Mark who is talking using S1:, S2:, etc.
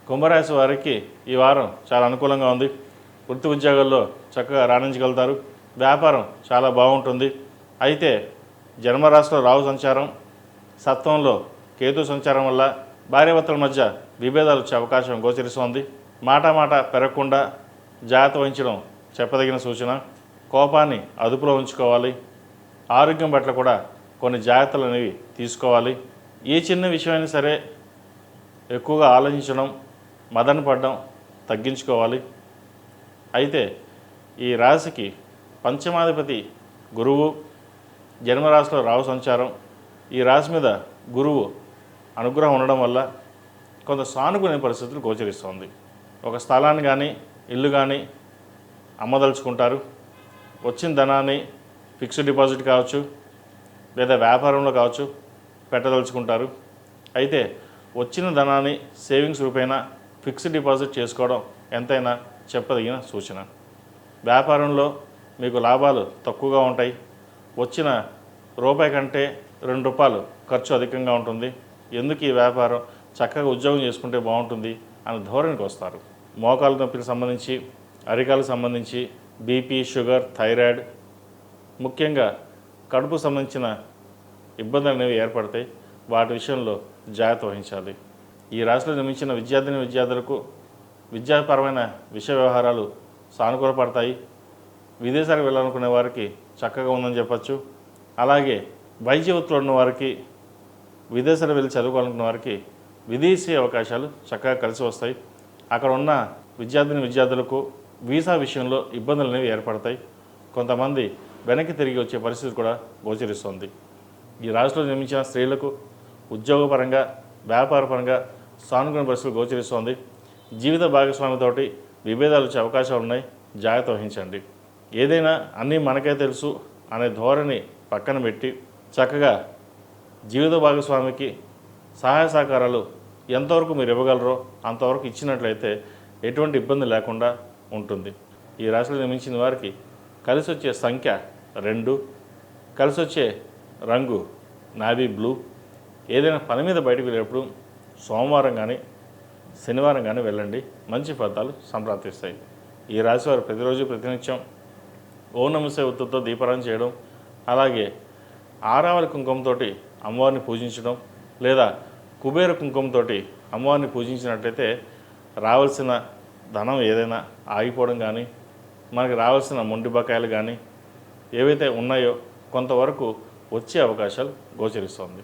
S1: కుంభరాశి వారికి ఈ వారం చాలా అనుకూలంగా ఉంది. వృత్తి ఉద్యోగాల్లో చక్కగా రాణించగలుగుతారు. వ్యాపారం చాలా బాగుంటుంది. అయితే జన్మరాశిలో రాహు సంచారం, సప్తమంలో కేతు సంచారం వల్ల భార్యాభర్తల మధ్య విభేదాలు వచ్చే అవకాశం గోచరిస్తోంది. మాట పెరగకుండా జాగ్రత్త వహించడం చెప్పదగిన సూచన. కోపాన్ని అదుపులో ఉంచుకోవాలి. ఆరోగ్యం పట్ల కూడా కొన్ని జాగ్రత్తలు అనేవి తీసుకోవాలి. ఏ చిన్న విషయమైనా సరే ఎక్కువగా ఆలోచించడం, మదన పడడం తగ్గించుకోవాలి. అయితే ఈ రాశికి పంచమాధిపతి గురువు, జన్మరాశిలో రాహు సంచారం, ఈ రాశి మీద గురువు అనుగ్రహం ఉండడం వల్ల కొంత సానుకూల పరిస్థితులు గోచరిస్తోంది. ఒక స్థలాన్ని కానీ ఇల్లు కానీ అమ్మదలుచుకుంటారు. వచ్చిన ధనాన్ని ఫిక్స్డ్ డిపాజిట్ కావచ్చు, లేదా వ్యాపారంలో కావచ్చు పెట్టదలుచుకుంటారు. అయితే వచ్చిన ధనాన్ని సేవింగ్స్ రూపేణా ఫిక్స్డ్ డిపాజిట్ చేసుకోవడం ఎంతైనా చెప్పదగిన సూచన. వ్యాపారంలో మీకు లాభాలు తక్కువగా ఉంటాయి. వచ్చిన రూపాయి కంటే ₹2 ఖర్చు అధికంగా ఉంటుంది. ఎందుకు ఈ వ్యాపారం, చక్కగా ఉద్యోగం చేసుకుంటే బాగుంటుంది అనే ధోరణికి వస్తారు. మోకాలు నొప్పికి సంబంధించి, అరికాలకు సంబంధించి, బీపీ, షుగర్, థైరాయిడ్, ముఖ్యంగా కడుపు సంబంధించిన ఇబ్బందులు అనేవి ఏర్పడతాయి. వాటి విషయంలో జాగ్రత్త వహించాలి. ఈ రాశిలో జన్మించిన విద్యార్థులకు విద్యాపరమైన విషయ వ్యవహారాలు సానుకూలపడతాయి. విదేశాలకు వెళ్ళాలనుకునే వారికి చక్కగా ఉందని చెప్పచ్చు. అలాగే వైద్య వృత్తిలో ఉన్న వారికి, విదేశాలు వెళ్ళి చదువుకోవాలనుకున్న వారికి విదేశీ అవకాశాలు చక్కగా కలిసి వస్తాయి. అక్కడ ఉన్న విద్యార్థులకు వీసా విషయంలో ఇబ్బందులు అనేవి ఏర్పడతాయి. కొంతమంది వెనక్కి తిరిగి వచ్చే పరిస్థితి కూడా గోచరిస్తుంది. ఈ రాశిలో జన్మించిన స్త్రీలకు ఉద్యోగపరంగా, వ్యాపారపరంగా సానుకూల పరిస్థితులు గోచరిస్తోంది. జీవిత భాగస్వామితోటి విభేదాలు వచ్చే అవకాశాలు ఉన్నాయి. జాగ్రత్త వహించండి. ఏదైనా అన్నీ మనకే తెలుసు అనే ధోరణి పక్కన పెట్టి చక్కగా జీవిత భాగస్వామికి సహాయ సహకారాలు ఎంతవరకు మీరు ఇవ్వగలరో అంతవరకు ఇచ్చినట్లయితే ఎటువంటి ఇబ్బంది లేకుండా ఉంటుంది. ఈ రాశిలో జన్మించిన వారికి కలిసి వచ్చే సంఖ్య 2, కలిసి వచ్చే రంగు నావీ బ్లూ. ఏదైనా పని మీద బయటకు వెళ్ళేటప్పుడు సోమవారం కానీ శనివారం కానీ వెళ్ళండి. మంచి ఫలితాలు సంప్రాప్తిస్తాయి. ఈ రాశి వారు ప్రతిరోజు ప్రతినిత్యం ఓం నమః శివాయ ఒత్తుతో దీపారాధన చేయడం, అలాగే ఆరావళి కుంకుమతో అమ్మవారిని పూజించడం, లేదా కుబేర కుంకుమతో అమ్మవారిని పూజించినట్లయితే రావాల్సిన ధనం ఏదైనా ఆగిపోవడం కానీ, మనకి రావాల్సిన మొండి బకాయిలు కానీ ఏవైతే ఉన్నాయో కొంతవరకు వచ్చే అవకాశాలు గోచరిస్తోంది.